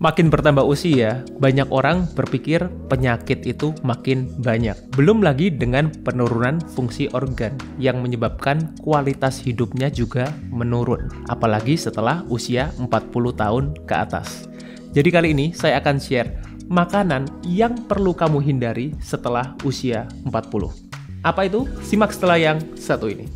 Makin bertambah usia, banyak orang berpikir penyakit itu makin banyak. Belum lagi dengan penurunan fungsi organ yang menyebabkan kualitas hidupnya juga menurun. Apalagi setelah usia 40 tahun ke atas. Jadi kali ini saya akan share makanan yang perlu kamu hindari setelah usia 40. Apa itu? Simak setelah yang satu ini.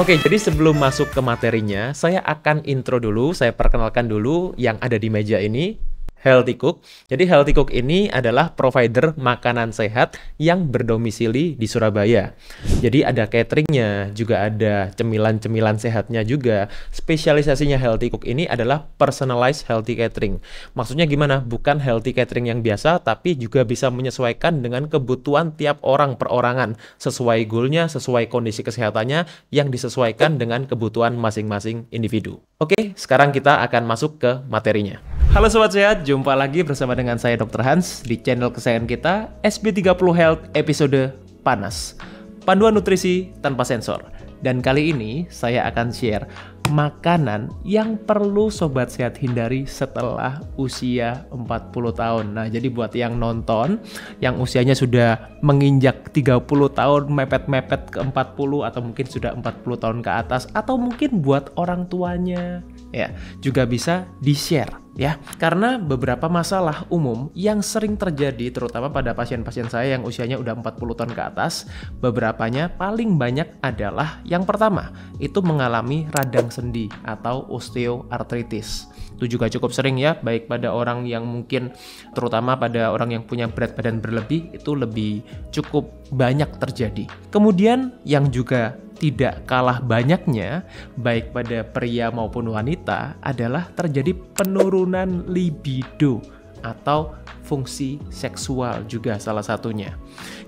Oke, jadi sebelum masuk ke materinya, saya akan intro dulu, saya perkenalkan dulu yang ada di meja ini, Healthy Cook. Jadi Healthy Cook ini adalah provider makanan sehat yang berdomisili di Surabaya. Jadi ada cateringnya, juga ada cemilan-cemilan sehatnya juga. Spesialisasinya Healthy Cook ini adalah personalized healthy catering. Maksudnya gimana? Bukan healthy catering yang biasa, tapi juga bisa menyesuaikan dengan kebutuhan tiap orang perorangan. Sesuai goalnya, sesuai kondisi kesehatannya, yang disesuaikan dengan kebutuhan masing-masing individu. Oke, sekarang kita akan masuk ke materinya. Halo Sobat Sehat, jumpa lagi bersama dengan saya Dr. Hans di channel kesayangan kita SB30 Health episode Panas. Panduan nutrisi tanpa sensor. Dan kali ini saya akan share makanan yang perlu Sobat Sehat hindari setelah usia 40 tahun. Nah, jadi buat yang nonton, yang usianya sudah menginjak 30 tahun, mepet-mepet ke 40 atau mungkin sudah 40 tahun ke atas, atau mungkin buat orang tuanya, ya, juga bisa di-share. Ya, karena beberapa masalah umum yang sering terjadi terutama pada pasien-pasien saya yang usianya udah 40 tahun ke atas, beberapanya paling banyak adalah yang pertama, itu mengalami radang sendi atau osteoartritis. Itu juga cukup sering ya, baik pada orang yang mungkin terutama pada orang yang punya berat badan berlebih, itu lebih cukup banyak terjadi. Kemudian yang juga tidak kalah banyaknya, baik pada pria maupun wanita, adalah terjadi penurunan libido atau fungsi seksual juga salah satunya.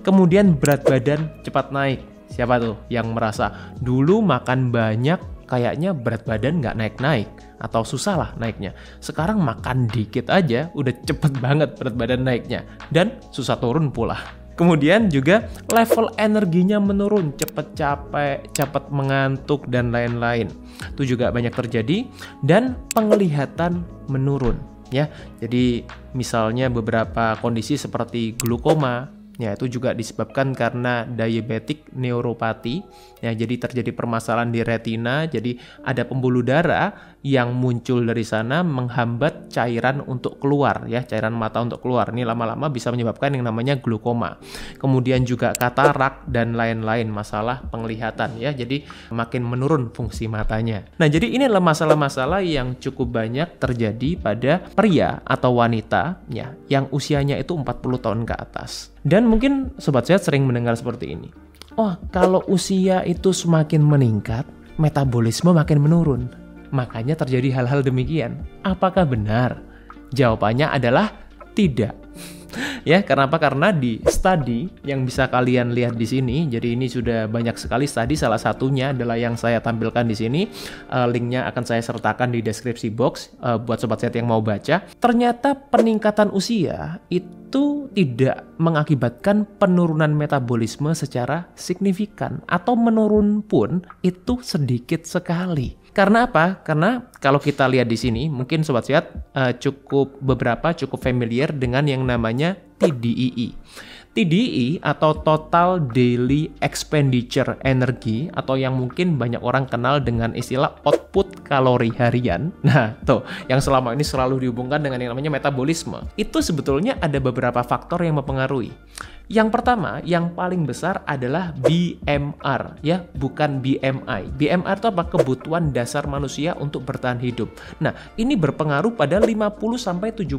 Kemudian berat badan cepat naik. Siapa tuh yang merasa dulu makan banyak kayaknya berat badan nggak naik-naik atau susah lah naiknya. Sekarang makan dikit aja udah cepet banget berat badan naiknya dan susah turun pula. Kemudian juga level energinya menurun, cepet capek, cepet mengantuk, dan lain-lain. Itu juga banyak terjadi. Dan penglihatan menurun. Ya, jadi misalnya beberapa kondisi seperti glukoma, ya itu juga disebabkan karena diabetic neuropathy. Ya, jadi terjadi permasalahan di retina, jadi ada pembuluh darah yang muncul dari sana menghambat cairan untuk keluar, ya, cairan mata untuk keluar. Ini lama-lama bisa menyebabkan yang namanya glukoma. Kemudian juga katarak dan lain-lain, masalah penglihatan, ya. Jadi makin menurun fungsi matanya. Nah, jadi ini adalah masalah-masalah yang cukup banyak terjadi pada pria atau wanita, ya, yang usianya itu 40 tahun ke atas. Dan mungkin Sobat Sehat sering mendengar seperti ini. Oh, kalau usia itu semakin meningkat, metabolisme makin menurun. Makanya terjadi hal-hal demikian. Apakah benar? Jawabannya adalah tidak. Ya, kenapa? Karena di studi yang bisa kalian lihat di sini, jadi ini sudah banyak sekali studi, salah satunya adalah yang saya tampilkan di sini. Linknya akan saya sertakan di deskripsi box buat Sobat Sehat yang mau baca. Ternyata peningkatan usia itu tidak mengakibatkan penurunan metabolisme secara signifikan, atau menurun pun itu sedikit sekali. Karena apa? Karena kalau kita lihat di sini, mungkin Sobat Sehat cukup familiar dengan yang namanya TDEE. TDEE atau Total Daily Expenditure Energy, atau yang mungkin banyak orang kenal dengan istilah output kalori harian. Nah, tuh yang selama ini selalu dihubungkan dengan yang namanya metabolisme. Itu sebetulnya ada beberapa faktor yang mempengaruhi. Yang pertama, yang paling besar adalah BMR, ya, bukan BMI. BMR itu apa? Kebutuhan dasar manusia untuk bertahan hidup. Nah, ini berpengaruh pada 50-70%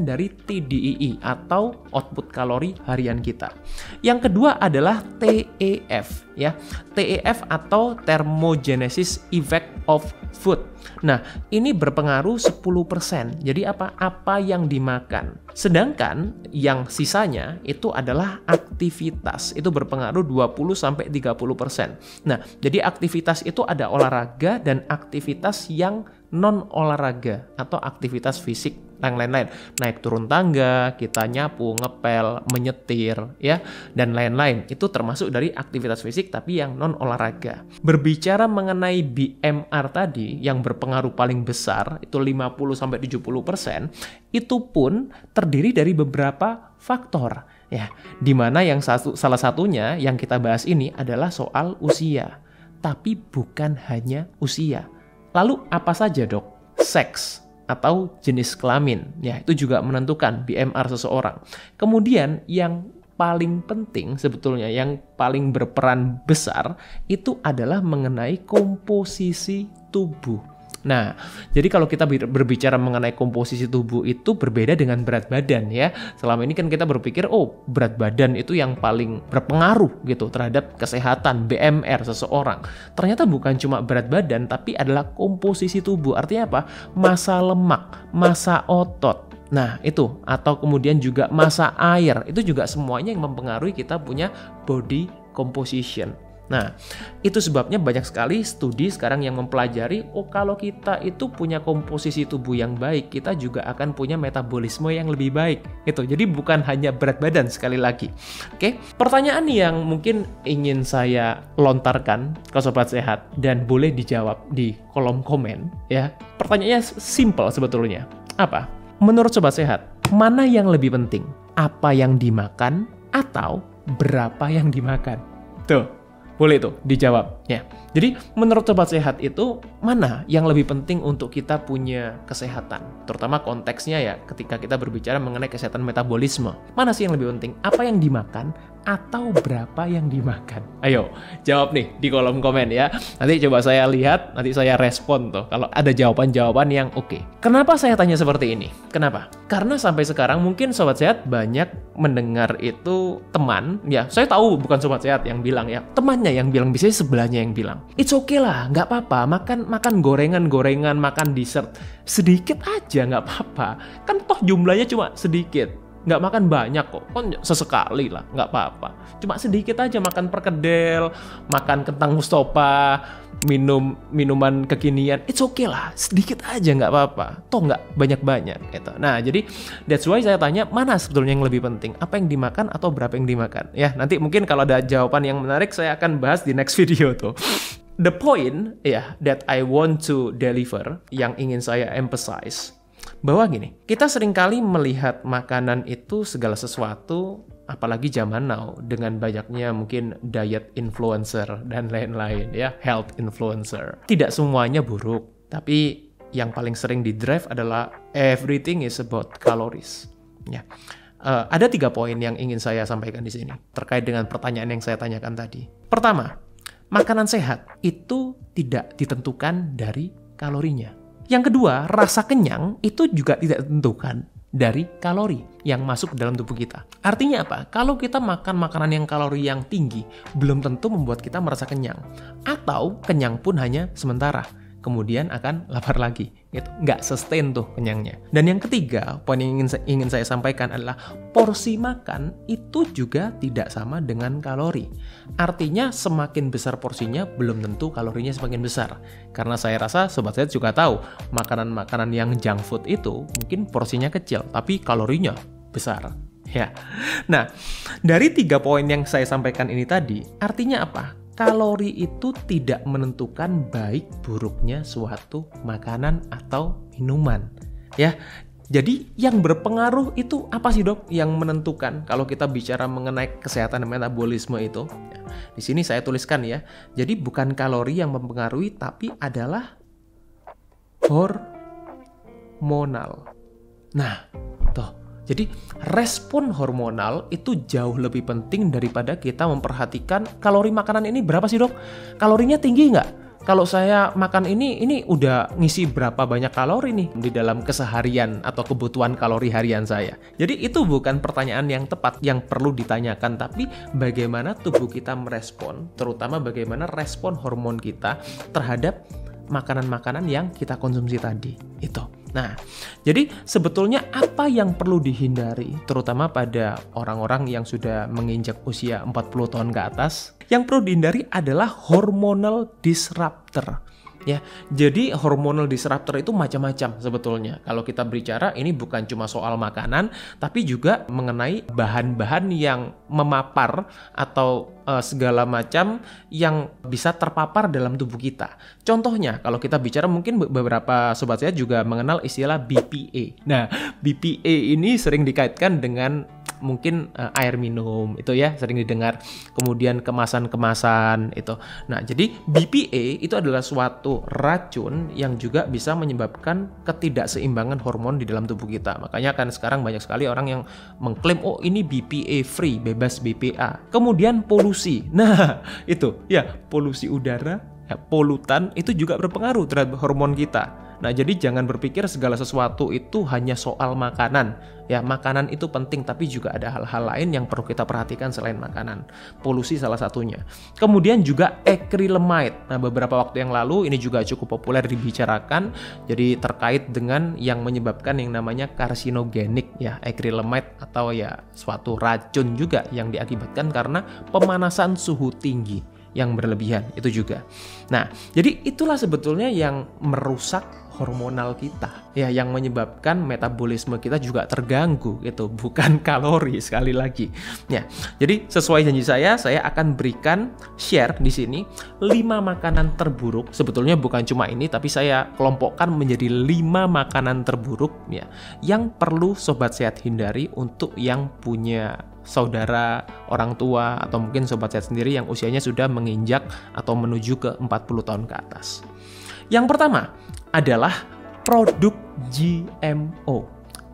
dari TDEE atau output kalori harian kita. Yang kedua adalah TEF, ya. TEF atau Thermogenesis Effect of Food. Nah, ini berpengaruh 10%. Jadi apa? Apa yang dimakan. Sedangkan yang sisanya itu adalah aktivitas. Itu berpengaruh 20-30%. Nah, jadi aktivitas itu ada olahraga dan aktivitas yang non olahraga atau aktivitas fisik yang lain-lain. Naik turun tangga, kita nyapu, ngepel, menyetir, ya, dan lain-lain. Itu termasuk dari aktivitas fisik tapi yang non olahraga. Berbicara mengenai BMR tadi yang berpengaruh paling besar itu 50-70%, itu pun terdiri dari beberapa faktor, ya. Dimana yang salah satunya yang kita bahas ini adalah soal usia. Tapi bukan hanya usia. Lalu apa saja, Dok? Seks atau jenis kelamin, ya, itu juga menentukan BMR seseorang. Kemudian yang paling penting sebetulnya, yang paling berperan besar itu adalah mengenai komposisi tubuh. Nah, jadi kalau kita berbicara mengenai komposisi tubuh itu berbeda dengan berat badan, ya. Selama ini kan kita berpikir, oh, berat badan itu yang paling berpengaruh gitu terhadap kesehatan BMR seseorang. Ternyata bukan cuma berat badan, tapi adalah komposisi tubuh. Artinya apa? Massa lemak, massa otot. Nah, itu. Atau kemudian juga massa air. Itu juga semuanya yang mempengaruhi kita punya body composition. Nah, itu sebabnya banyak sekali studi sekarang yang mempelajari, oh, kalau kita itu punya komposisi tubuh yang baik, kita juga akan punya metabolisme yang lebih baik. Itu. Jadi bukan hanya berat badan sekali lagi. Oke, pertanyaan yang mungkin ingin saya lontarkan ke Sobat Sehat dan boleh dijawab di kolom komen, ya. Pertanyaannya simple sebetulnya. Apa? Menurut Sobat Sehat, mana yang lebih penting? Apa yang dimakan atau berapa yang dimakan? Tuh. Boleh tuh dijawab, ya. Jadi menurut Sobat Sehat itu mana yang lebih penting untuk kita punya kesehatan? Terutama konteksnya ya ketika kita berbicara mengenai kesehatan metabolisme. Mana sih yang lebih penting? Apa yang dimakan atau berapa yang dimakan? Ayo jawab nih di kolom komen ya. Nanti coba saya lihat, nanti saya respon tuh kalau ada jawaban-jawaban yang oke. Kenapa saya tanya seperti ini? Kenapa? Karena sampai sekarang mungkin Sobat Sehat banyak mendengar itu teman, ya, saya tahu bukan Sobat Sehat yang bilang, ya, temannya yang bilang, biasanya sebelahnya yang bilang, it's okay lah, nggak apa-apa, makan gorengan-gorengan, makan dessert, sedikit aja nggak apa-apa, kan toh jumlahnya cuma sedikit, nggak makan banyak kok, kan sesekali lah, nggak apa-apa, cuma sedikit aja, makan perkedel, makan kentang Mustopa, minum minuman kekinian, it's okay lah, sedikit aja nggak apa-apa, toh nggak banyak-banyak gitu. Nah, jadi that's why saya tanya mana sebetulnya yang lebih penting, apa yang dimakan atau berapa yang dimakan, ya. Nanti mungkin kalau ada jawaban yang menarik saya akan bahas di next video tuh. The point, ya, that I want to deliver, yang ingin saya emphasize, bahwa gini, kita seringkali melihat makanan itu segala sesuatu, apalagi zaman now dengan banyaknya mungkin diet influencer dan lain-lain, ya, health influencer. Tidak semuanya buruk, tapi yang paling sering di drive adalah everything is about calories. Ya, ada 3 poin yang ingin saya sampaikan di sini terkait dengan pertanyaan yang saya tanyakan tadi. Pertama, makanan sehat itu tidak ditentukan dari kalorinya. Yang kedua, rasa kenyang itu juga tidak ditentukan dari kalori yang masuk ke dalam tubuh kita. Artinya apa? Kalau kita makan makanan yang kalori yang tinggi, belum tentu membuat kita merasa kenyang. Atau kenyang pun hanya sementara, kemudian akan lapar lagi. Gitu. Nggak sustain tuh kenyangnya. Dan yang ketiga, poin yang ingin saya sampaikan adalah porsi makan itu juga tidak sama dengan kalori. Artinya semakin besar porsinya, belum tentu kalorinya semakin besar. Karena saya rasa Sobat Sehat juga tahu, makanan-makanan yang junk food itu mungkin porsinya kecil, tapi kalorinya besar. Ya. Nah, dari 3 poin yang saya sampaikan ini tadi, artinya apa? Kalori itu tidak menentukan baik buruknya suatu makanan atau minuman. Ya, jadi yang berpengaruh itu apa sih, Dok? Yang menentukan kalau kita bicara mengenai kesehatan metabolisme itu. Ya, di sini saya tuliskan ya. Jadi bukan kalori yang mempengaruhi, tapi adalah hormonal. Nah, tuh. Jadi respon hormonal itu jauh lebih penting daripada kita memperhatikan kalori makanan ini berapa sih, Dok? Kalorinya tinggi nggak? Kalau saya makan ini udah ngisi berapa banyak kalori nih di dalam keseharian atau kebutuhan kalori harian saya. Jadi itu bukan pertanyaan yang tepat yang perlu ditanyakan, tapi bagaimana tubuh kita merespon, terutama bagaimana respon hormon kita terhadap makanan-makanan yang kita konsumsi tadi. Itu. Nah, jadi sebetulnya apa yang perlu dihindari, terutama pada orang-orang yang sudah menginjak usia 40 tahun ke atas, yang perlu dihindari adalah hormonal disruptor. Ya, jadi hormonal disruptor itu macam-macam sebetulnya. Kalau kita bicara ini bukan cuma soal makanan, tapi juga mengenai bahan-bahan yang memapar atau segala macam yang bisa terpapar dalam tubuh kita. Contohnya, kalau kita bicara mungkin beberapa sobat saya juga mengenal istilah BPA. Nah, BPA ini sering dikaitkan dengan mungkin air minum itu ya, sering didengar, kemudian kemasan-kemasan itu. Nah, jadi BPA itu adalah suatu racun yang juga bisa menyebabkan ketidakseimbangan hormon di dalam tubuh kita. Makanya kan sekarang banyak sekali orang yang mengklaim, oh ini BPA free, bebas BPA. Kemudian polusi. Nah, itu ya, polusi udara, ya, polutan itu juga berpengaruh terhadap hormon kita. Nah, jadi jangan berpikir segala sesuatu itu hanya soal makanan. Ya, makanan itu penting, tapi juga ada hal-hal lain yang perlu kita perhatikan selain makanan. Polusi salah satunya. Kemudian juga acrylamide. Nah, beberapa waktu yang lalu ini juga cukup populer dibicarakan. Jadi terkait dengan yang menyebabkan yang namanya karsinogenik ya, acrylamide atau ya suatu racun juga yang diakibatkan karena pemanasan suhu tinggi yang berlebihan itu juga. Nah, jadi itulah sebetulnya yang merusak hormonal kita ya, yang menyebabkan metabolisme kita juga terganggu, itu bukan kalori sekali lagi ya. Jadi sesuai janji saya akan berikan share di sini 5 makanan terburuk. Sebetulnya bukan cuma ini, tapi saya kelompokkan menjadi 5 makanan terburuk ya yang perlu sobat sehat hindari untuk yang punya saudara, orang tua, atau mungkin sobat sehat sendiri yang usianya sudah menginjak atau menuju ke 40 tahun ke atas. Yang pertama adalah produk GMO.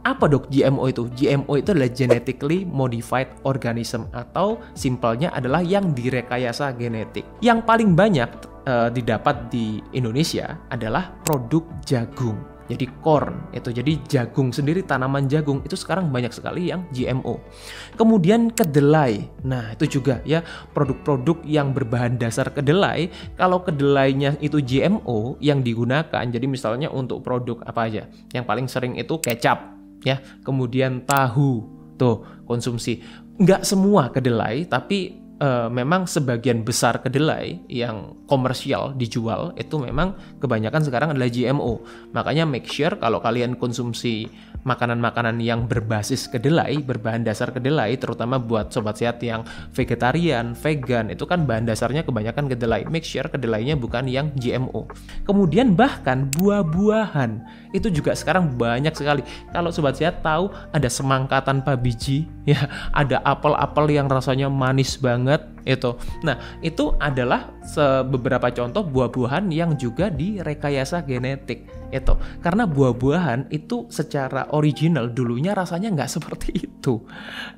Apa dok GMO itu? GMO itu adalah genetically modified organism, atau simpelnya adalah yang direkayasa genetik. Yang paling banyak didapat di Indonesia adalah produk jagung. Jadi corn itu, jadi jagung sendiri, tanaman jagung itu sekarang banyak sekali yang GMO. Kemudian kedelai, nah itu juga ya produk-produk yang berbahan dasar kedelai. Kalau kedelainya itu GMO yang digunakan, jadi misalnya untuk produk apa aja? Yang paling sering itu kecap, ya. Kemudian tahu, tuh konsumsi. Nggak semua kedelai, tapi memang sebagian besar kedelai yang komersial dijual itu memang kebanyakan sekarang adalah GMO. Makanya make sure kalau kalian konsumsi makanan-makanan yang berbasis kedelai, berbahan dasar kedelai, terutama buat sobat sehat yang vegetarian, vegan, itu kan bahan dasarnya kebanyakan kedelai. Make sure kedelainya bukan yang GMO. Kemudian bahkan buah-buahan itu juga sekarang banyak sekali. Kalau sobat sehat tahu ada semangka tanpa biji, ya, ada apel-apel yang rasanya manis banget itu. Nah, itu adalah beberapa contoh buah-buahan yang juga direkayasa genetik itu. Karena buah-buahan itu secara original dulunya rasanya nggak seperti itu.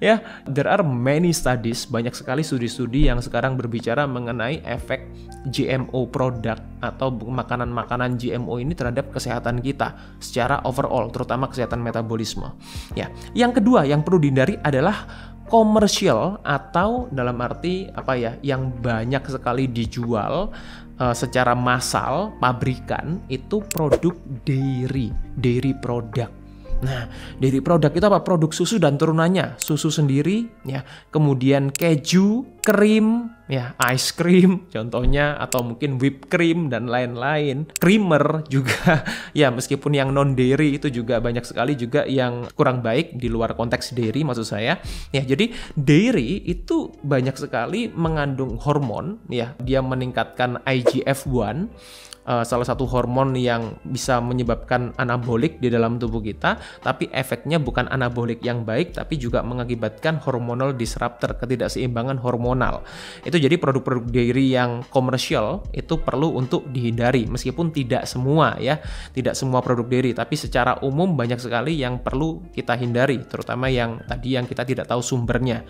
Ya, there are many studies, banyak sekali studi-studi yang sekarang berbicara mengenai efek GMO produk atau makanan-makanan GMO ini terhadap kesehatan kita secara overall, terutama kesehatan metabolisme. Ya, yang kedua yang perlu dihindari adalah komersial, atau dalam arti apa ya, yang banyak sekali dijual secara massal, pabrikan, itu produk dairy product. Nah, dairy product itu apa? Produk susu dan turunannya, susu sendiri, ya, kemudian keju, krim, ya, ice cream contohnya, atau mungkin whipped cream dan lain-lain, creamer juga, ya, meskipun yang non dairy itu juga banyak sekali juga yang kurang baik di luar konteks dairy maksud saya, ya. Jadi dairy itu banyak sekali mengandung hormon, ya, dia meningkatkan IGF-1, salah satu hormon yang bisa menyebabkan anabolik di dalam tubuh kita, tapi efeknya bukan anabolik yang baik, tapi juga mengakibatkan hormonal disruptor, ketidakseimbangan hormonal. Itu jadi produk-produk dairy yang komersial itu perlu untuk dihindari, meskipun tidak semua ya, tidak semua produk dairy, tapi secara umum banyak sekali yang perlu kita hindari, terutama yang tadi yang kita tidak tahu sumbernya.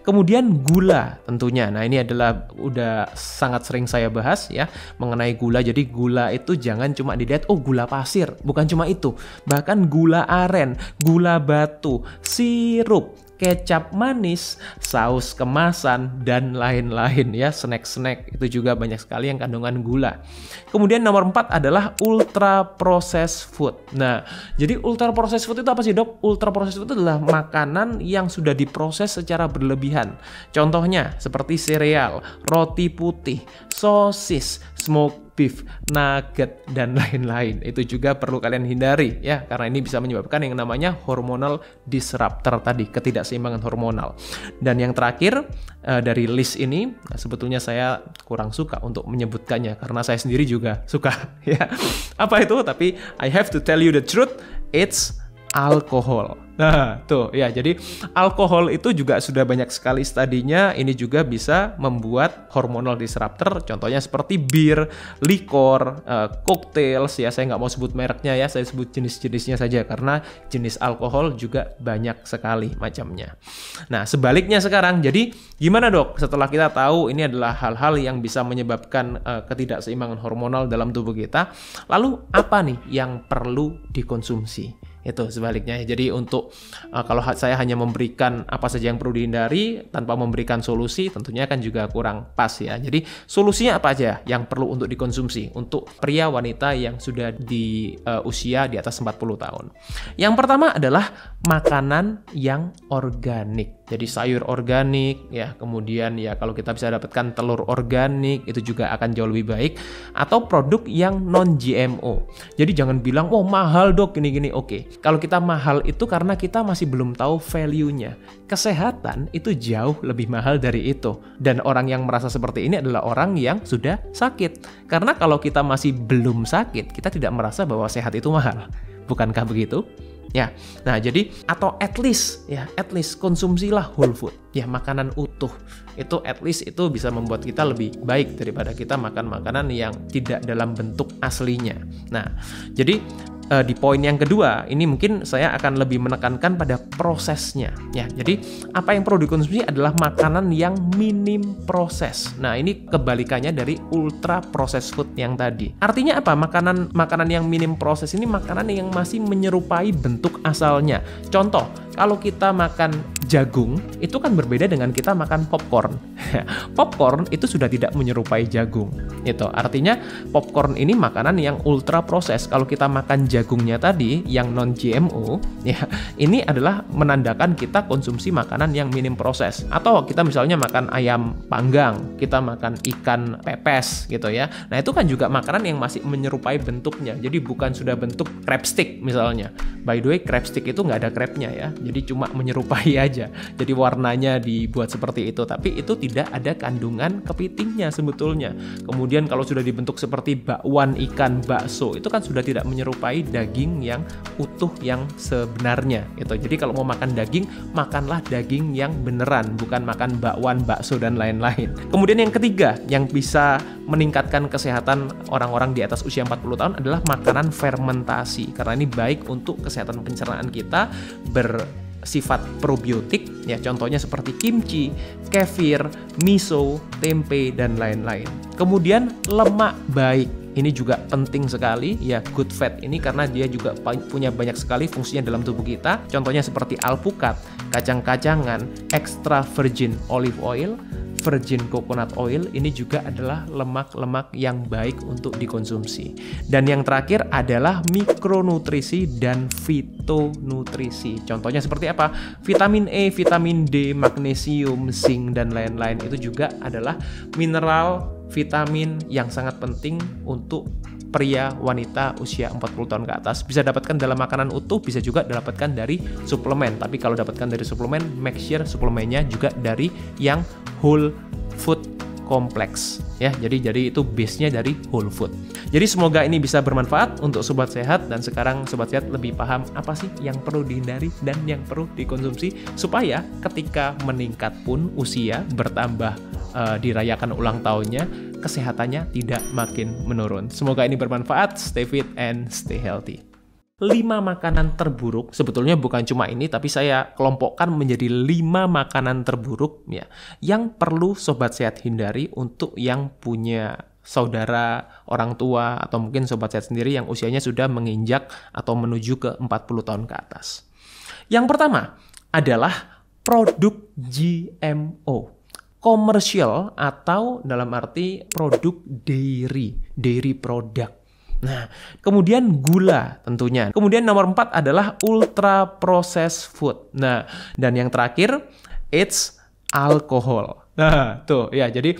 Kemudian gula tentunya, nah ini adalah udah sangat sering saya bahas ya mengenai gula. Jadi gula itu jangan cuma dilihat, oh gula pasir, bukan cuma itu, bahkan gula aren, gula batu, sirup, kecap manis, saus kemasan, dan lain-lain ya, snack-snack itu juga banyak sekali yang kandungan gula. Kemudian nomor 4 adalah ultra processed food. Nah, jadi ultra processed food itu apa sih dok? Ultra processed food itu adalah makanan yang sudah diproses secara berlebihan. Contohnya seperti sereal, roti putih, sosis, smoked beef, nugget, dan lain-lain. Itu juga perlu kalian hindari ya, karena ini bisa menyebabkan yang namanya hormonal disruptor tadi, ketidakseimbangan hormonal. Dan yang terakhir dari list ini, sebetulnya saya kurang suka untuk menyebutkannya karena saya sendiri juga suka ya. Apa itu? Tapi I have to tell you the truth, it's alkohol. Nah, tuh ya, jadi alkohol itu juga sudah banyak sekali studinya. Ini juga bisa membuat hormonal disruptor. Contohnya seperti bir, likor, cocktails ya. Saya nggak mau sebut mereknya ya, saya sebut jenis-jenisnya saja karena jenis alkohol juga banyak sekali macamnya. Nah, sebaliknya sekarang, jadi gimana dok? Setelah kita tahu ini adalah hal-hal yang bisa menyebabkan ketidakseimbangan hormonal dalam tubuh kita, lalu apa nih yang perlu dikonsumsi? Itu sebaliknya. Jadi untuk kalau saya hanya memberikan apa saja yang perlu dihindari tanpa memberikan solusi, tentunya kan juga kurang pas ya. Jadi solusinya apa aja yang perlu untuk dikonsumsi untuk pria wanita yang sudah di usia di atas 40 tahun. Yang pertama adalah makanan yang organik. Jadi sayur organik ya, kemudian ya kalau kita bisa dapatkan telur organik itu juga akan jauh lebih baik, atau produk yang non GMO. Jadi jangan bilang oh mahal dok gini-gini. Oke, kalau kita mahal itu karena kita masih belum tahu value-nya. Kesehatan itu jauh lebih mahal dari itu. Dan orang yang merasa seperti ini adalah orang yang sudah sakit. Karena kalau kita masih belum sakit, kita tidak merasa bahwa sehat itu mahal. Bukankah begitu? Ya, nah jadi atau at least konsumsilah whole food, ya makanan utuh. Itu at least itu bisa membuat kita lebih baik daripada kita makan makanan yang tidak dalam bentuk aslinya. Nah, jadi di poin yang kedua, ini mungkin saya akan lebih menekankan pada prosesnya. Ya, jadi apa yang perlu dikonsumsi adalah makanan yang minim proses. Nah, ini kebalikannya dari ultra processed food yang tadi. Artinya apa? Makanan yang minim proses ini makanan yang masih menyerupai bentuk asalnya. Contoh, kalau kita makan jagung, itu kan berbeda dengan kita makan popcorn. Popcorn itu sudah tidak menyerupai jagung. Itu artinya popcorn ini makanan yang ultra proses. Kalau kita makan jagungnya tadi yang non GMO, ya ini adalah menandakan kita konsumsi makanan yang minim proses. Atau kita misalnya makan ayam panggang, kita makan ikan pepes gitu ya. Nah itu kan juga makanan yang masih menyerupai bentuknya. Jadi bukan sudah bentuk crab stick misalnya. By the way, crab stick itu nggak ada crabnya ya. Jadi cuma menyerupai aja. Jadi warnanya dibuat seperti itu, tapi itu tidak ada kandungan kepitingnya sebetulnya. Kemudian kalau sudah dibentuk seperti bakwan ikan, bakso, itu kan sudah tidak menyerupai daging yang utuh yang sebenarnya gitu. Jadi kalau mau makan daging, makanlah daging yang beneran, bukan makan bakwan, bakso dan lain-lain. Kemudian yang ketiga yang bisa meningkatkan kesehatan orang-orang di atas usia 40 tahun adalah makanan fermentasi, karena ini baik untuk kesehatan pencernaan kita, bersifat probiotik ya, contohnya seperti kimchi, kefir, miso, tempe dan lain-lain. Kemudian lemak baik, ini juga penting sekali ya, good fat ini karena dia juga punya banyak sekali fungsinya dalam tubuh kita. Contohnya seperti alpukat, kacang-kacangan, extra virgin olive oil, virgin coconut oil, ini juga adalah lemak-lemak yang baik untuk dikonsumsi. Dan yang terakhir adalah mikronutrisi dan fitonutrisi. Contohnya seperti apa? Vitamin E, vitamin D, magnesium, zinc, dan lain-lain. Itu juga adalah mineral, vitamin yang sangat penting untuk pria wanita usia 40 tahun ke atas. Bisa dapatkan dalam makanan utuh, bisa juga dapatkan dari suplemen. Tapi kalau dapatkan dari suplemen, make sure suplemennya juga dari yang whole food kompleks ya. Jadi itu base-nya dari whole food. Jadi semoga ini bisa bermanfaat untuk sobat sehat, dan sekarang sobat sehat lebih paham apa sih yang perlu dihindari dan yang perlu dikonsumsi supaya ketika meningkat pun usia bertambah, dirayakan ulang tahunnya, kesehatannya tidak makin menurun. Semoga ini bermanfaat. Stay fit and stay healthy. 5 makanan terburuk, sebetulnya bukan cuma ini, tapi saya kelompokkan menjadi 5 makanan terburuk ya, yang perlu sobat sehat hindari untuk yang punya saudara, orang tua, atau mungkin sobat sehat sendiri yang usianya sudah menginjak atau menuju ke 40 tahun ke atas. Yang pertama adalah produk GMO. Komersial atau dalam arti produk dairy product. Nah, kemudian gula tentunya. Kemudian nomor 4 adalah ultra processed food. Nah, dan yang terakhir, it's alcohol. Nah, tuh ya, jadi